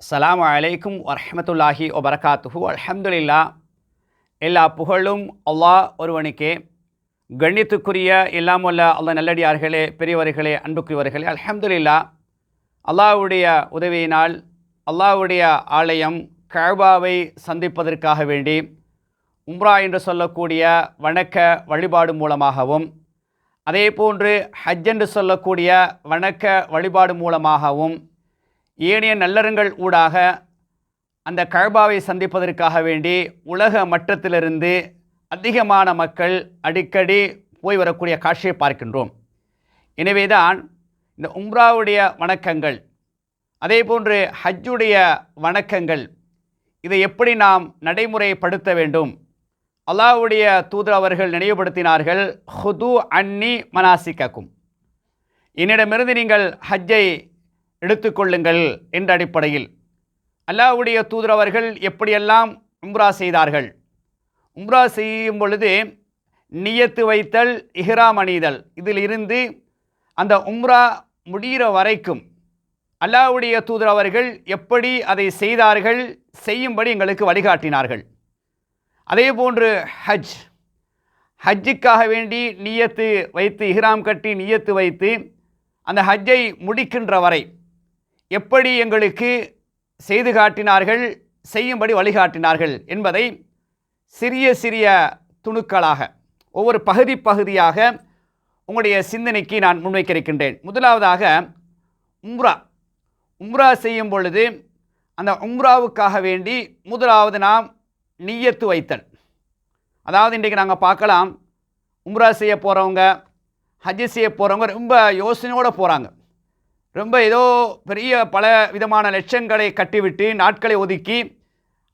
அஸ்ஸலாமு அலைக்கும் வரஹ்மத்துல்லாஹி வபரகாத்துஹு. அல்ஹம்துலில்லா, எல்லா புகழும் அல்லாஹ் ஒருவனுக்கே. கண்ணியத்துக்குரிய எல்லாம் வல்ல அல்லாஹ் நல்லடியார்களே, பெரியவர்களே, அன்புக்குரியவர்களே, அல்ஹம்துலில்லா, அல்லாஹ்வுடைய உதவியினால் அல்லாஹ்வுடைய ஆலயம் கஅபாவை சந்திப்பதற்காக வேண்டி உம்ரா என்று சொல்லக்கூடிய வணக்க வழிபாடு மூலமாகவும், அதே போன்று ஹஜ் என்று சொல்லக்கூடிய வணக்க வழிபாடு மூலமாகவும், ஏனைய நல்லறங்கள் ஊடாக அந்த கஅபாவை சந்திப்பதற்காக வேண்டி உலக மட்டத்திலிருந்து அதிகமான மக்கள் அடிக்கடி போய் வரக்கூடிய காட்சியை பார்க்கின்றோம். எனவேதான் இந்த உம்ராவுடைய வணக்கங்கள், அதே போன்று ஹஜ்ஜுடைய வணக்கங்கள், இதை எப்படி நாம் நடைமுறைப்படுத்த வேண்டும், அல்லாஹ்வுடைய தூதர் அவர்கள் நினைவுபடுத்தினார்கள், ஹுது அன்னி மனாசிக்கக்கும், என்னிடமிருந்து நீங்கள் ஹஜ்ஜை எடுத்துக்கொள்ளுங்கள் என்ற அடிப்படையில் அல்லாஹ்வுடைய தூதர் அவர்கள் எப்படியெல்லாம் உம்ரா செய்தார்கள். உம்ரா செய்யும் பொழுது நியத்து வைத்தல், இஹ்ராம் அணிதல், இதில் இருந்து அந்த உம்ரா முடிகிற வரைக்கும் அல்லாஹ்வுடைய தூதர் அவர்கள் எப்படி அதை செய்தார்கள், செய்யும்படி எங்களுக்கு வழிகாட்டினார்கள். அதே போன்று ஹஜ்ஜுக்காக வேண்டி நியத்து வைத்து, இஹ்ராம் கட்டி நியத்து வைத்து அந்த ஹஜ்ஜை முடிக்கின்ற வரை எப்படி எங்களுக்கு செய்து காட்டினார்கள், செய்யும்படி வழிகாட்டினார்கள் என்பதை சிறிய சிறிய துணுக்களாக, ஒவ்வொரு பகுதியாக உங்களுடைய சிந்தனைக்கு நான் முன்வைக்க இருக்கின்றேன். முதலாவதாக உம்ரா செய்யும் பொழுது அந்த உம்ராவுக்காக வேண்டி முதலாவது நாம் நியத்து வைத்தல். அதாவது இன்றைக்கு நாங்கள் பார்க்கலாம், உம்ரா செய்ய போகிறவங்க, ஹஜ் செய்ய போகிறவங்க ரொம்ப யோசனையோடு போகிறாங்க. ரொம்ப ஏதோ பெரிய பல விதமான லட்சங்களை கட்டிவிட்டு நாட்களை ஒதுக்கி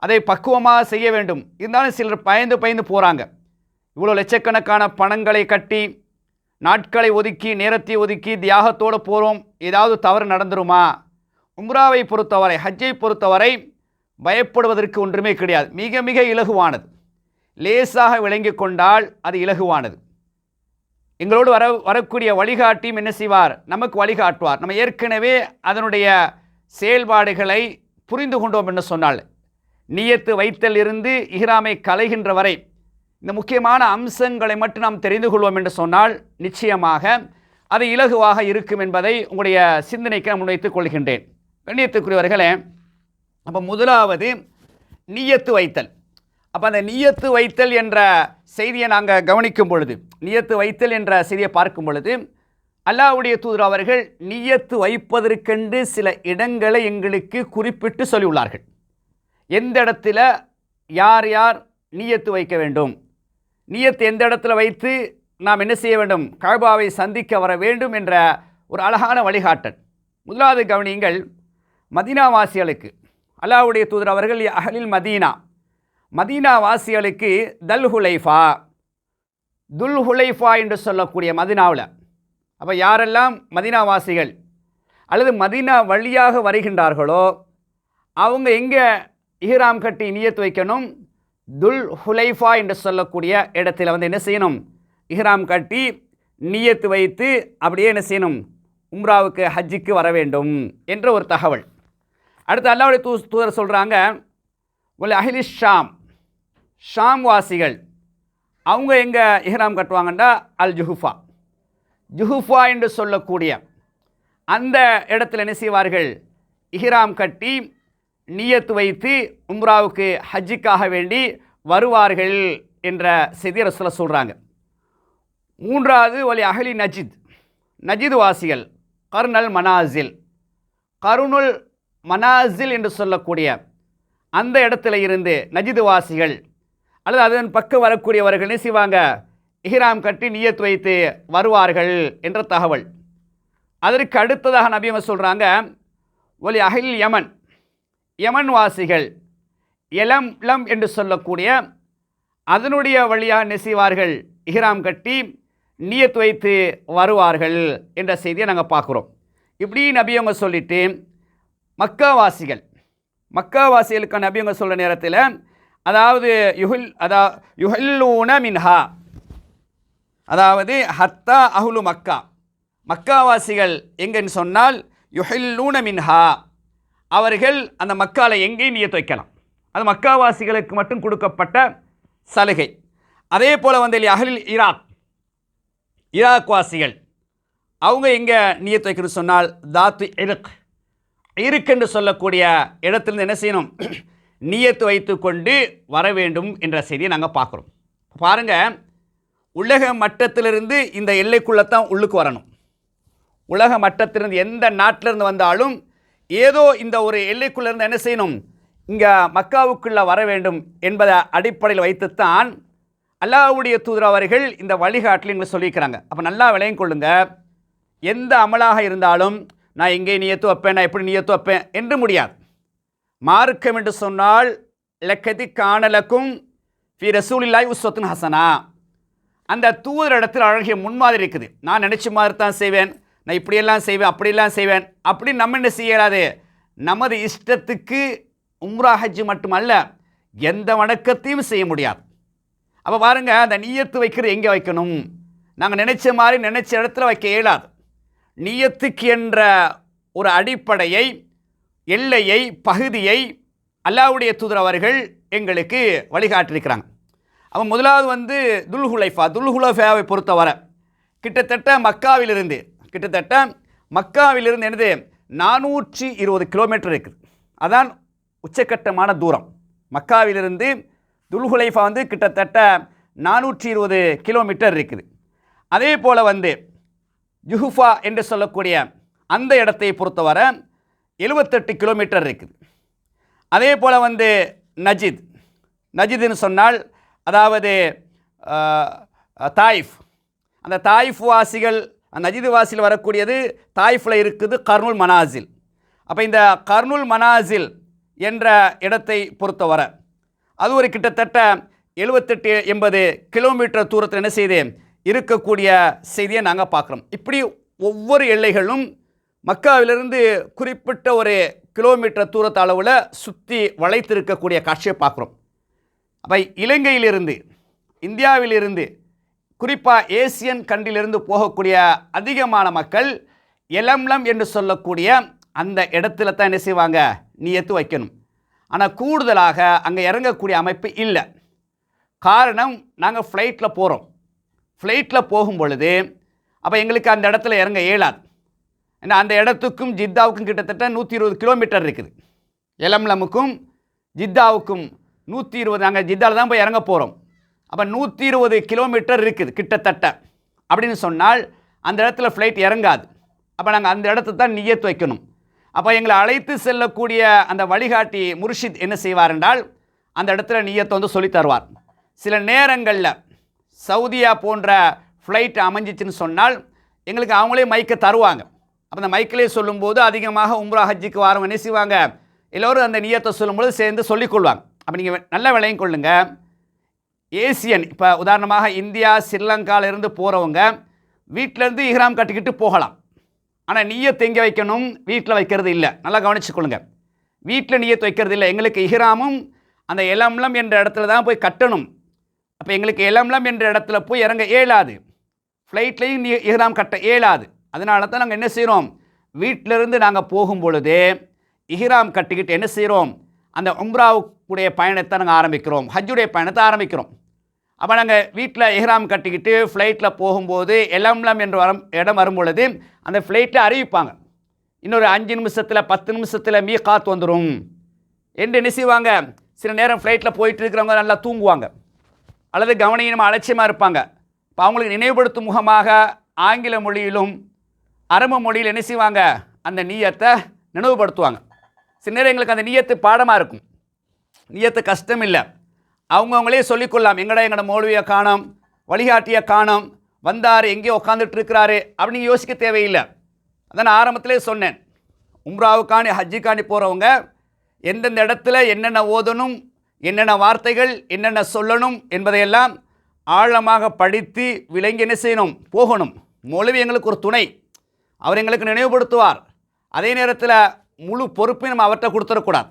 அதை பக்குவமாக செய்ய வேண்டும். இருந்தாலும் சிலர் பயந்து போகிறாங்க. இவ்வளோ லட்சக்கணக்கான பணங்களை கட்டி நாட்களை ஒதுக்கி நேரத்தை ஒதுக்கி தியாகத்தோடு போகிறோம், ஏதாவது தவறு நடந்துருமா? உம்ராவை பொறுத்தவரை, ஹஜ்ஜை பொறுத்தவரை பயப்படுவதற்கு ஒன்றுமே கிடையாது. மிக மிக இலகுவானது. லேசாக விளங்கி கொண்டால் அது இலகுவானது. எங்களோடு வரக்கூடிய வழிகாட்டியும் என்ன செய்வார்? நமக்கு வழிகாட்டுவார். நம்ம ஏற்கனவே அதனுடைய செயல்பாடுகளை புரிந்து கொண்டோம் என்று சொன்னால், நியத்து வைத்தல் இருந்து இஹ்ராமை களைகின்ற வரை இந்த முக்கியமான அம்சங்களை மட்டும் நாம் தெரிந்து கொள்வோம் என்று சொன்னால் நிச்சயமாக அது இலகுவாக இருக்கும் என்பதை உங்களுடைய சிந்தனைக்கு நான் முன்வைத்துக் கொள்கின்றேன். கண்ணியத்துக்குரியவர்களே, அப்போ முதலாவது நியத்து வைத்தல். அப்போ அந்த நியத்து வைத்தல் என்ற செய்தியை நாங்கள் கவனிக்கும் பொழுது, நியத்து வைத்தல் என்ற செய்தியை பார்க்கும் பொழுது, அல்லாஹ்வுடைய தூதர் அவர்கள் நியத்து வைப்பதற்கென்று சில இடங்களை எங்களுக்கு குறிப்பிட்டு சொல்லியுள்ளார்கள். எந்த இடத்துல யார் யார் நியத்து வைக்க வேண்டும், நியத்து எந்த இடத்துல வைத்து நாம் என்ன செய்ய வேண்டும், கஅபாவை சந்திக்க வர வேண்டும் என்ற ஒரு அழகான வழிகாட்டல். முதலாவது கவனியுங்கள், மதீனாவாசிகளுக்கு அல்லாஹ்வுடைய தூதர் அவர்கள் அஹ்லில் மதீனா வாசிகளுக்கு துல்ஹுலைஃபா என்று சொல்லக்கூடிய மதீனாவில், அப்போ யாரெல்லாம் மதீனாவாசிகள் அல்லது மதீனா வழியாக வருகின்றார்களோ அவங்க எங்கே இஹ்ராம் கட்டி நியத்து வைக்கணும்? துல்ஹுலைஃபா என்று சொல்லக்கூடிய இடத்துல வந்து என்ன செய்யணும்? இஹ்ராம் கட்டி நியத்து வைத்து அப்படியே என்ன செய்யணும்? உம்ராவுக்கு, ஹஜ்ஜுக்கு வர வேண்டும் என்ற ஒரு தகவல். அடுத்து அல்லாஹ்வுடைய தூதர் சொல்கிறாங்க, ஒல் அஹ்லி ஷாம் வாசிகள் அவங்க எங்கே இஹ்ராம் கட்டுவாங்கன்னா அல் ஜுஹுஃபா என்று சொல்லக்கூடிய அந்த இடத்துல என்ன செய்வார்கள்? இஹ்ராம் கட்டி நியத்து வைத்து உம்ராவுக்கு, ஹஜ்ஜுக்காக வேண்டி வருவார்கள் என்ற செய்தி ரசூலுல்லாஹ் சொல்கிறாங்க. மூன்றாவது ஒலி அஹ்லி நஜித் வாசிகள் கருணுல் மனாசில் என்று சொல்லக்கூடிய அந்த இடத்துல இருந்து நஜிது வாசிகள் அல்லது அதன் பக்கம் வரக்கூடியவர்கள் என்ன செய்வாங்க? இஹ்ராம் கட்டி நியத்து வைத்து வருவார்கள் என்ற தகவல். அதற்கு அடுத்ததாக நபி அவங்க சொல்கிறாங்க, ஒலி அஹ்லில் யமன் வாசிகள் எலம் என்று சொல்லக்கூடிய அதனுடைய வழியாக என்ன செய்வார்கள்? இஹ்ராம் கட்டி நியத்து வைத்து வருவார்கள் என்ற செய்தியை நாங்கள் பார்க்குறோம். இப்படி நபி அவங்க சொல்லிட்டு மக்காவாசிகளுக்கு நபி அவங்க சொல்கிற நேரத்தில், அதாவது யுஹில்லூன மின்ஹா, அதாவது ஹத்தா அஹ்லு மக்காவாசிகள் எங்கன்னு சொன்னால் யுஹில்லூன மின்ஹா, அவர்கள் அந்த மக்கால எங்கேயும் நியத் வைக்கலாம். அது மக்காவாசிகளுக்கு மட்டும் கொடுக்கப்பட்ட சலுகை. அதே போல் வந்து அஹ்லில் ஈராக் வாசிகள் அவங்க எங்கே நியத் வைக்கணும்னு சொன்னால் தாத்து இருக்கு என்று சொல்லக்கூடிய இடத்திலிருந்து என்ன செய்யணும், நியத்து வைத்து கொண்டு வர வேண்டும் என்ற செய்தியை நாங்கள் பார்க்குறோம். பாருங்கள், உலக மட்டத்திலிருந்து இந்த எல்லைக்குள்ளே உள்ளுக்கு வரணும். உலக மட்டத்திலிருந்து எந்த நாட்டிலிருந்து வந்தாலும் ஏதோ இந்த ஒரு எல்லைக்குள்ளேருந்து என்ன செய்யணும், இங்கே மக்காவுக்குள்ளே வர வேண்டும் என்பதை அடிப்படையில் வைத்துத்தான் அல்லாஹ்வுடைய தூதர் அவர்கள் இந்த வழிகாட்டில் எங்களை சொல்லியிருக்கிறாங்க. அப்போ நல்லா விளையும் கொள்ளுங்க, எந்த அமலாக இருந்தாலும் நான் எங்கே நியத்து வைப்பேன், நான் எப்படி நியத்து வைப்பேன் என்று முடியாது. மார்க்கம் என்று சொன்னால் லக்கதி காணலக்கும் ஃபி ரசூலில்லாஹி உஸ்வத்துன் ஹசனா, அந்த தூதர் இடத்தில் அழகிய முன்மாதிரி இருக்குது. நான் நினச்ச மாதிரி தான் செய்வேன், நான் இப்படியெல்லாம் செய்வேன் அப்படியெல்லாம் செய்வேன் அப்படி நம்ம என்ன செய்யலாது, நமது இஷ்டத்துக்கு உம்ரா ஹஜ் மட்டுமல்ல எந்த வணக்கத்தையும் செய்ய முடியாது. அப்போ பாருங்கள், அந்த நியத்து வைக்கிறது எங்கே வைக்கணும், நாங்கள் நினச்ச மாதிரி நினச்ச இடத்துல வைக்க இயலாது. நியத்துக்கு என்ற ஒரு அடிப்படையை, எல்லையை, பகுதியை அல்லாஹ்வுடைய தூதர் அவர்கள் எங்களுக்கு வழிகாட்டியிருக்கிறாங்க. அப்போ முதலாவது வந்து துல்ஹுலைஃபாவை பொறுத்தவரை கிட்டத்தட்ட மக்காவிலிருந்து என்னது 420 கிலோமீட்டர் இருக்குது. அதான் உச்சக்கட்டமான தூரம். மக்காவிலிருந்து துல்ஹுலைஃபா வந்து கிட்டத்தட்ட 420 கிலோமீட்டர் இருக்குது. அதே போல் வந்து ஜுஹுஃபா என்று சொல்லக்கூடிய அந்த இடத்தை பொறுத்தவரை 78 கிலோமீட்டர் இருக்குது. அதே போல் வந்து நஜித்னு சொன்னால் அதாவது தாயிஃப், அந்த தாயிஃப் வாசிகள், நஜிது வாசியில் வரக்கூடியது தாயிஃபில் இருக்குது கர்னுல் மனாசில். அப்போ இந்த கர்னுல் மனாசில் என்ற இடத்தை பொறுத்தவரை அது ஒரு கிட்டத்தட்ட 78-80 கிலோமீட்டர் தூரத்தில் என்ன செய்து இருக்கக்கூடிய செய்தியை நாங்கள் பார்க்குறோம். இப்படி ஒவ்வொரு எல்லைகளும் மக்காவிலிருந்து குறிப்பிட்ட ஒரு கிலோமீட்டர் தூரத்து அளவில் சுற்றி வளைத்திருக்கக்கூடிய காட்சியை பார்க்குறோம். அப்போ இலங்கையிலிருந்து, இந்தியாவிலிருந்து, குறிப்பாக ஏசியன் கண்டிலிருந்து போகக்கூடிய அதிகமான மக்கள் எலம்லம் என்று சொல்லக்கூடிய அந்த இடத்துல தான் என்ன செய்வாங்க, நியத்து வைக்கணும். ஆனால் கூடுதலாக அங்கே இறங்கக்கூடிய அமைப்பு இல்லை. காரணம், நாங்கள் ஃப்ளைட்டில் போகிறோம். ஃப்ளைட்டில் போகும் பொழுது அப்போ எங்களுக்கு அந்த இடத்துல இறங்க இயலாது. ஏன்னா அந்த இடத்துக்கும் ஜித்தாவுக்கும் கிட்டத்தட்ட 120 கிலோமீட்டர் இருக்குது. எலம்லமுக்கும் ஜித்தாவுக்கும் 120, நாங்கள் ஜித்தாவில் தான் போய் இறங்க போகிறோம். அப்போ 120 கிலோமீட்டர் இருக்குது கிட்டத்தட்ட. அப்படின்னு சொன்னால் அந்த இடத்துல ஃப்ளைட் இறங்காது. அப்போ நாங்கள் அந்த இடத்த தான் நியத்து வைக்கணும். அப்போ எங்களை அழைத்து செல்லக்கூடிய அந்த வழிகாட்டி முர்ஷித் என்ன செய்வார் என்றால் அந்த இடத்துல நியத்தை வந்து சொல்லி தருவார். சில நேரங்களில் சவுதியா போன்ற ஃப்ளைட் அமைஞ்சிச்சுன்னு சொன்னால் எங்களுக்கு அவங்களே மைக்கை தருவாங்க. அப்போ அந்த மைக்கிலே சொல்லும்போது அதிகமாக உம்ரா ஹஜ்ஜுக்கு வாரம் என்ன செய்வாங்க, எல்லோரும் அந்த நியத்தை சொல்லும்போது சேர்ந்து சொல்லிக்கொள்வாங்க. அப்போ நீங்கள் நல்ல விலையும் கொள்ளுங்க. ஏசியன், இப்போ உதாரணமாக இந்தியா ஸ்ரீலங்காவிலிருந்து போகிறவங்க வீட்டிலேருந்து இஹ்ராம் கட்டிக்கிட்டு போகலாம். ஆனால் நியத்து எங்கே வைக்கணும், வீட்டில் வைக்கிறது இல்லை. நல்லா கவனிச்சுக்கொள்ளுங்க, வீட்டில் நியத்து வைக்கிறது இல்லை. எங்களுக்கு இஹ்ராமும் அந்த எலம்லம் என்ற இடத்துல தான் போய் கட்டணும். அப்போ எங்களுக்கு எலம்லம் என்ற இடத்துல போய் இறங்க இயலாது, ஃப்ளைட்லேயும் இஹ்ராம் கட்ட இயலாது. அதனால தான் நாங்கள் என்ன செய்கிறோம், வீட்டிலிருந்து நாங்கள் போகும் பொழுது இஹ்ராம் கட்டிக்கிட்டு என்ன செய்கிறோம், அந்த உம்ராவுடைய பயணத்தை நாங்கள் ஆரம்பிக்கிறோம், ஹஜ்ஜுடைய பயணத்தை ஆரம்பிக்கிறோம். அப்போ நாங்கள் வீட்டில் இஹ்ராம் கட்டிக்கிட்டு ஃப்ளைட்டில் போகும்போது எலம்லம் என்று இடம் வரும் பொழுது அந்த ஃப்ளைட்டில் அறிவிப்பாங்க, இன்னொரு 5 நிமிஷத்தில் 10 நிமிஷத்தில் மீகாத் வந்துடும் என்று என்ன செய்வாங்க. சில நேரம் ஃப்ளைட்டில் போயிட்டு இருக்கிறவங்க நல்லா தூங்குவாங்க அல்லது கவனியமாக அலட்சியமாக இருப்பாங்க. இப்போ அவங்களுக்கு நினைவுபடுத்தும் முகமாக ஆங்கில மொழியிலும் அரபு மொழியில் என்ன செய்வாங்க, அந்த நியத்தை நினைவுபடுத்துவாங்க. சில நேரம் எங்களுக்கு அந்த நியத்து பாடமாக இருக்கும், நியத்து கஷ்டம் இல்லை, அவங்கவுங்களே சொல்லிக்கொள்ளலாம். எங்களோட மௌலவியை காணோம், வழிகாட்டியை காணோம், வந்தார் எங்கேயோ உட்காந்துட்டு இருக்கிறாரு அப்படின்னு யோசிக்க தேவையில்லை. அதான் ஆரம்பத்திலே சொன்னேன், உம்ராவுக்காண்டி ஹஜ்ஜுக்காண்டி போகிறவங்க எந்தெந்த இடத்துல என்னென்ன ஓதணும், என்னென்ன வார்த்தைகள் என்னென்ன சொல்லணும் என்பதையெல்லாம் ஆழமாக படித்து விளங்கி என்ன செய்யணும், போகணும். மௌலவி எங்களுக்கு ஒரு துணை, அவர் எங்களுக்கு நினைவுபடுத்துவார். அதே நேரத்தில் முழு பொறுப்பையும் நம்ம அவர்கிட்ட கொடுத்துடக்கூடாது.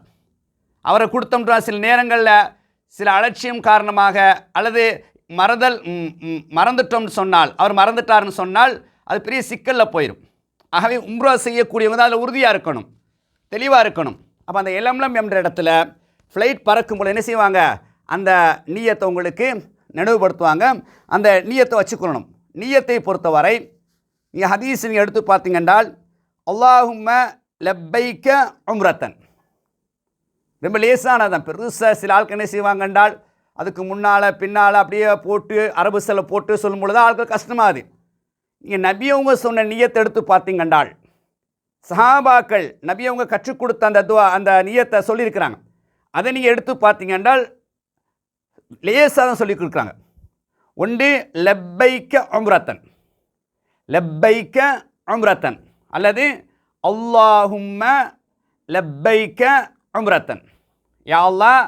அவரை கொடுத்தோம்னா சில நேரங்களில் சில அலட்சியம் காரணமாக அல்லது மறந்துட்டோம்னு சொன்னால், அவர் மறந்துட்டார்னு சொன்னால் அது பெரிய சிக்கலில் போயிடும். ஆகவே உம்ரா செய்யக்கூடியவங்க தான் அதில் உறுதியாக இருக்கணும், தெளிவாக இருக்கணும். அப்போ அந்த எலம்லம் என்ற இடத்துல ஃப்ளைட் பறக்கும்போது என்ன செய்வாங்க, அந்த நீயத்தை உங்களுக்கு நினைவுபடுத்துவாங்க. அந்த நீயத்தை வச்சுக்கொள்ளணும். நீயத்தை பொறுத்தவரை நீங்கள் ஹதீஸ் நீங்கள் எடுத்து பார்த்தீங்கன்றால் அல்லாஹும்ம லப்பைக்க உம்ரத்தன், ரொம்ப லேசானதான். பெருசாக சில ஆட்கள் என்ன செய்வாங்க என்றால் அதுக்கு முன்னால் பின்னால் அப்படியே போட்டு அரபு செல்ல போட்டு சொல்லும் பொழுது ஆட்கள் கஷ்டமாகுது. நீங்கள் நபியவங்க சொன்ன நியத்தை எடுத்து பார்த்தீங்கன்றால் சஹாபாக்கள் நபியவங்க கற்றுக் கொடுத்த அந்த அந்த நியத்தை சொல்லியிருக்கிறாங்க. அதை நீங்கள் எடுத்து பார்த்தீங்கன்றால் லேசாக தான் சொல்லி கொடுக்குறாங்க. ஒன்று லப்பைக்க உம்ரத்தன், லப்பைக்க உம்ரத்தன், அல்லது அல்லாஹும்ம லப்பைக்க உம்ரத்தன், யா அல்லாஹ்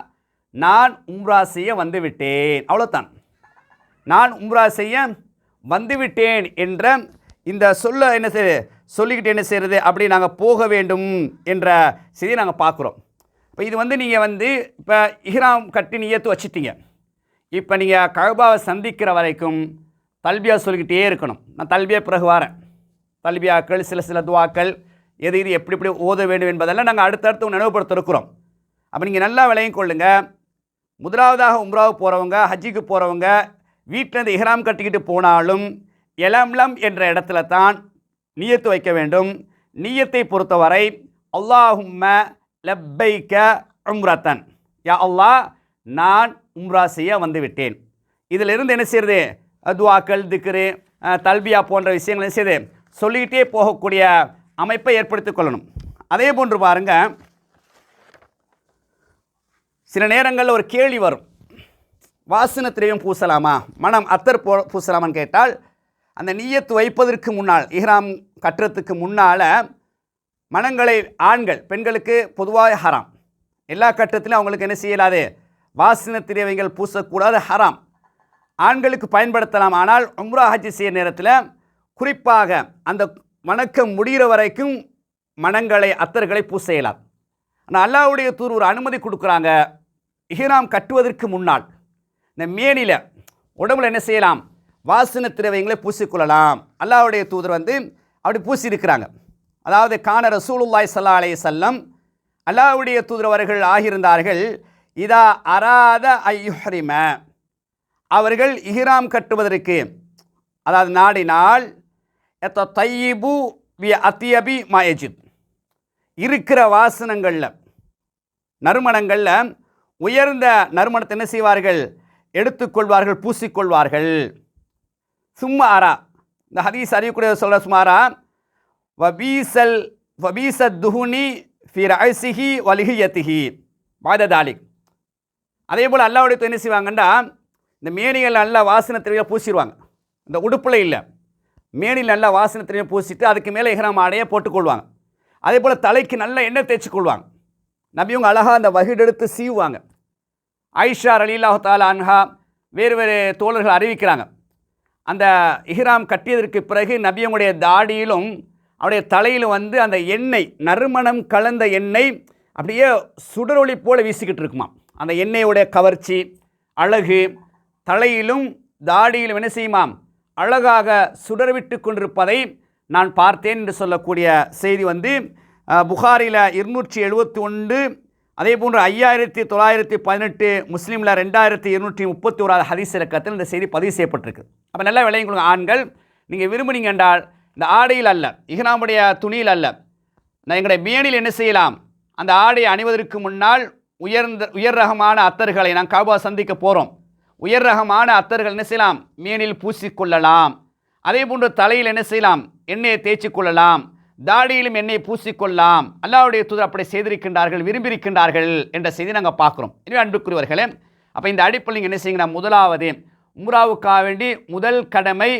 நான் உம்ரா செய்ய வந்துவிட்டேன், அவ்வளோதான். நான் உம்ரா செய்ய வந்துவிட்டேன் என்ற இந்த சொல்ல என்ன செய்யுது, சொல்லிக்கிட்டு என்ன செய்கிறது, அப்படி நாங்கள் போக வேண்டும் என்ற செய்தியை நாங்கள் பார்க்குறோம். இப்போ இது நீங்கள் இப்போ இஹ்ராம் கட்டி நியத்து வச்சுட்டீங்க. இப்போ நீங்கள் கஅபாவை சந்திக்கிற வரைக்கும் தல்பியா சொல்லிக்கிட்டே இருக்கணும். நான் தல்பியா பிறகு வரேன். தல்பியாக்கள் சில துவாக்கள் எது இது எப்படி ஓத வேண்டும் என்பதெல்லாம் நாங்கள் அடுத்தடுத்து நினைவுபடுத்த இருக்கிறோம். அப்போ நீங்கள் நல்லா விளங்கிக் கொள்ளுங்க. முதலாவதாக உம்ராவுக்கு போகிறவங்க, ஹஜ்ஜிக்கு போகிறவங்க வீட்டிலேருந்து இஹ்ராம் கட்டிக்கிட்டு போனாலும் எலம்லம் என்ற இடத்துல தான் நியத்து வைக்க வேண்டும். நியத்தை பொறுத்தவரை அல்லாஹும்ம லப்பைக்க உம்ரத்தன், யா அல்லாஹ் நான் உம்ரா செய்ய வந்துவிட்டேன். இதிலிருந்து என்ன செய்யுது, துவாக்கள் திக்ரு தல்பியா போன்ற விஷயங்கள் என்ன செய்யுது சொல்லிக்கிட்டே போகக்கூடிய அமைப்பை ஏற்படுத்தி கொள்ளணும். அதே போன்று பாருங்கள், சில நேரங்களில் ஒரு கேள்வி வரும், வாசனை திரவியம் பூசலாமா, மனம் அத்தர் பூசலாமான்னு கேட்டால் அந்த நியத்து வைப்பதற்கு முன்னால், இஹ்ராம் கட்டுறதுக்கு முன்னால் மனங்களை ஆண்கள் பெண்களுக்கு பொதுவாக ஹராம். எல்லா கட்டத்திலும் அவங்களுக்கு என்ன செய்யலாது, வாசனை திரவியங்கள் பூசக்கூடாது, ஹராம். ஆண்களுக்கு பயன்படுத்தலாம். ஆனால் உம்ரா ஹஜ் செய்ய நேரத்தில் குறிப்பாக அந்த வணக்கம் முடிகிற வரைக்கும் மனங்களை அத்தர்களை பூச இயலாது. ஆனால் அல்லாஹ்வுடைய தூர் ஒரு அனுமதி கொடுக்குறாங்க. இஹ்ராம் கட்டுவதற்கு முன்னால் இந்த மேனியில் உடம்புல என்ன செய்யலாம், வாசனை திரவியங்களை பூசிக்கொள்ளலாம். அல்லாஹ்வுடைய தூதர் அப்படி பூசியிருக்கிறாங்க. அதாவது கான ரசூலுல்லாஹி ஸல்லல்லாஹு அலைஹி வஸல்லம், அல்லாஹ்வுடைய தூதர் அவர்கள் ஆகியிருந்தார்கள், இதா அராத ஐயுஹ்ரிம, அவர்கள் இஹ்ராம் கட்டுவதற்கு அதாவது நாடினால் தையிபு வி அத்தியபி மாயஜித், இருக்கிற வாசனங்களில் நறுமணங்களில் உயர்ந்த நறுமணத்தை என்ன செய்வார்கள், எடுத்துக்கொள்வார்கள், பூசிக்கொள்வார்கள். சும்மா அரா, இந்த ஹதீஸ் அறியக்கூடிய சொல்கிற சுமாரா வபீசத் துஹுனி ஃபி ரஅஸிஹி வலிஹியத்திஹி பாததாலிக். அதே போல் அல்லாஹ்வுடைய என்ன செய்வாங்கன்னா இந்த மேனிகள் நல்லா வாசனை திரவியம் பூசிடுவாங்க. இந்த உடுப்பில் இல்லை, மேனியில் நல்லா வாசனை திரவியம் பூசிட்டு அதுக்கு மேலே இஹ்ராம் ஆடையை போட்டுக்கொள்வாங்க. அதே போல் தலைக்கு நல்ல எண்ணெய் தேய்ச்சிக்கொள்வாங்க. நபியவங்க அழகாக அந்த வகிடு எடுத்து சீவுவாங்க. ஆயிஷா ரலியல்லாஹு தஆலா அன்ஹா வேறு வேறு தோழர்கள் அறிவிக்கிறாங்க, அந்த இஹ்ராம் கட்டியதற்கு பிறகு நபியவங்களுடைய தாடியிலும் அவருடைய தலையிலும் அந்த எண்ணெய், நறுமணம் கலந்த எண்ணெய் அப்படியே சுடரொளி போல் வீசிக்கிட்டு இருக்குமா. அந்த எண்ணெயுடைய கவர்ச்சி, அழகு தலையிலும் தாடியிலும் என்ன செய்யுமாம், அழகாக சுடர்விட்டு கொண்டிருப்பதை நான் பார்த்தேன் என்று சொல்லக்கூடிய செய்தி புகாரில் 271, அதே போன்று 5918, முஸ்லீமில் 2231 ஹதீஸ் இலக்கத்தில் இந்த செய்தி பதிவு செய்யப்பட்டிருக்கு. அப்போ நல்லா விளையுங்க ஆண்கள், நீங்கள் விரும்புனீங்க என்றால் இந்த ஆடையில் அல்ல, இஹ்ராமுடைய துணியில் அல்ல, நான் எங்களுடைய மேனில் என்ன செய்யலாம், அந்த ஆடையை அணிவதற்கு முன்னால் உயர் ரகமான அத்தர்களை, நான் கஅபா சந்திக்க போகிறோம், உயர் ரகமான அத்தர்கள் என்ன செய்யலாம், மேனில் பூசிக்கொள்ளலாம். அதே போன்று தலையில் என்ன செய்யலாம், எண்ணெயை தேய்ச்சி கொள்ளலாம், தாடியிலும் எண்ணெயை பூசிக்கொள்ளலாம். அல்லாஹ்வுடைய தூதர் அப்படி செய்திருக்கின்றார்கள், விரும்பியிருக்கின்றார்கள் என்ற செய்தி நாங்கள் பார்க்குறோம். எனவே அன்புக்குரியவர்களே, அப்போ இந்த அடிப்படையில் நீங்கள் என்ன செய்யுங்கன்னா, முதலாவது உம்ராவுக்காக வேண்டி முதல் கடமை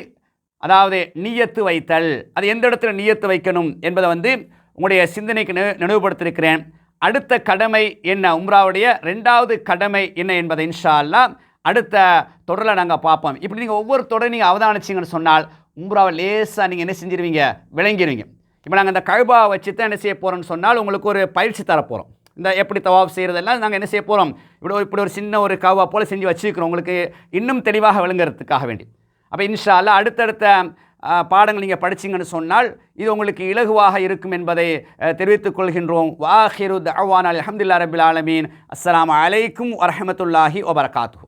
அதாவது நியத்து வைத்தல். அது எந்த இடத்துல நியத்து வைக்கணும் என்பதை உங்களுடைய சிந்தனைக்கு நினைவுபடுத்தியிருக்கிறேன். அடுத்த கடமை என்ன, உம்ராவுடைய 2வது கடமை என்ன என்பதை இன்ஷா அல்லாஹ் அடுத்த தொடரில் நாங்கள் பார்ப்போம். இப்படி நீங்கள் ஒவ்வொரு தொடரை நீங்கள் அவதானிச்சிங்கன்னு சொன்னால் உம்ராவை லேசாக நீங்கள் என்ன செஞ்சிருவீங்க, விளங்கிடுவீங்க. இப்போ நாங்கள் இந்த கஅபாவை வச்சு தான் என்ன செய்ய போகிறோம்னு சொன்னால் உங்களுக்கு ஒரு பயிற்சி தரப்போகிறோம். இந்த எப்படி தவாப் செய்கிறதெல்லாம் நாங்கள் என்ன செய்ய போகிறோம், இப்படி ஒரு சின்ன ஒரு கஅபா போல் செஞ்சு வச்சுக்கிறோம், உங்களுக்கு இன்னும் தெளிவாக விளங்குறதுக்காக வேண்டி. அப்போ இன்ஷா அல்லாஹ் அடுத்தடுத்த பாடங்கள் நீங்கள் படிச்சிங்கன்னு சொன்னால் இது உங்களுக்கு இலகுவாக இருக்கும் என்பதை தெரிவித்துக் கொள்கின்றோம். வாஹிரு தஅவானா அல்ஹம்துலில்லாஹி ரப்பில் ஆலமீன். அஸ்ஸலாமு அலைக்கும் வரஹ்மத்துல்லாஹி வபரகாத்துஹு.